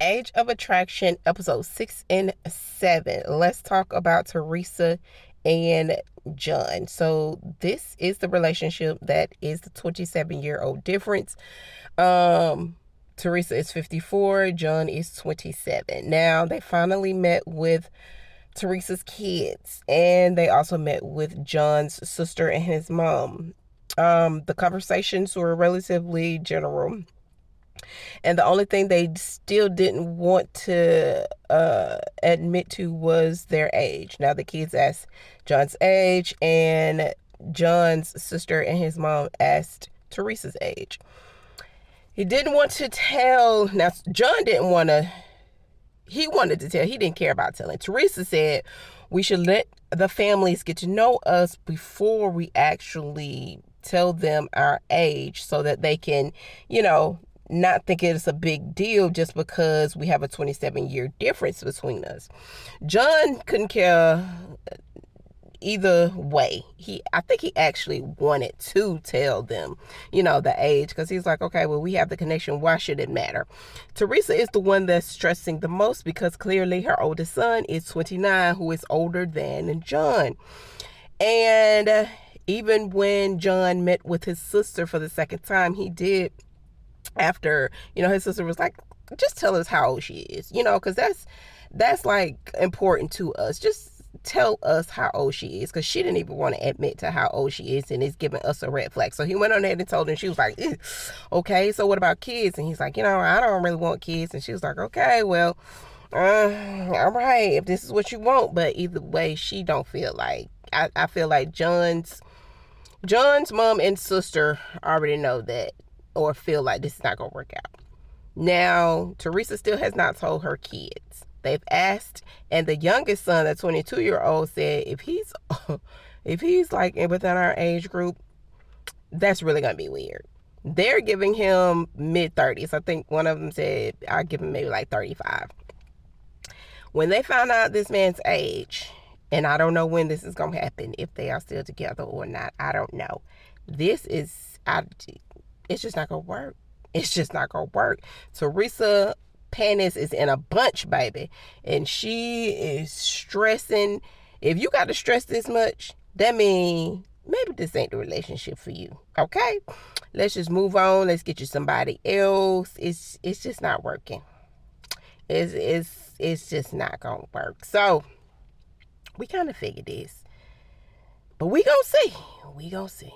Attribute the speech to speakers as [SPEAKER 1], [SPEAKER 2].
[SPEAKER 1] Age of Attraction, episode 6 and 7. Let's talk about Theresa and John. So this is the relationship that is the 27-year-old difference. Theresa is 54, John is 27. Now they finally met with Theresa's kids, and they also met with John's sister and his mom. The conversations were relatively general, and the only thing they still didn't want to admit to was their age. Now the kids asked John's age, and John's sister and his mom asked Theresa's age. He didn't want to tell. Now John didn't want to. He wanted to tell. He didn't care about telling. Theresa said we should let the families get to know us before we actually tell them our age, so that they can, not think it's a big deal just because we have a 27-year difference between us. John couldn't care either way. I think he actually wanted to tell them, the age, because he's like, okay, well, we have the connection. Why should it matter? Theresa is the one that's stressing the most because clearly her oldest son is 29, who is older than John. And even when John met with his sister for the second time, he did, after, his sister was like, just tell us how old she is, because that's like important to us. Just tell us how old she is, because she didn't even want to admit to how old she is, and it's giving us a red flag. So he went on ahead and told her, and she was like, okay, so what about kids? And he's like, I don't really want kids. And she was like, okay, well, all right, if this is what you want. But either way, she don't feel like, I feel like John's mom and sister already know that, or feel like this is not gonna work out. Now Theresa still has not told her kids. They've asked, and the youngest son, the 22-year-old, said if he's like within our age group, that's really gonna be weird. They're giving him mid-30s. I think one of them said I'll give him maybe like 35. When they found out this man's age, and I don't know when this is gonna happen, if they are still together or not, I don't know. It's just not gonna work. It's just not gonna work. Theresa Panis is in a bunch, baby, and she is stressing. If you got to stress this much, that means maybe this ain't the relationship for you. Okay, let's just move on. Let's get you somebody else. It's just not working. It's just not gonna work. So we kind of figured this, but we gonna see.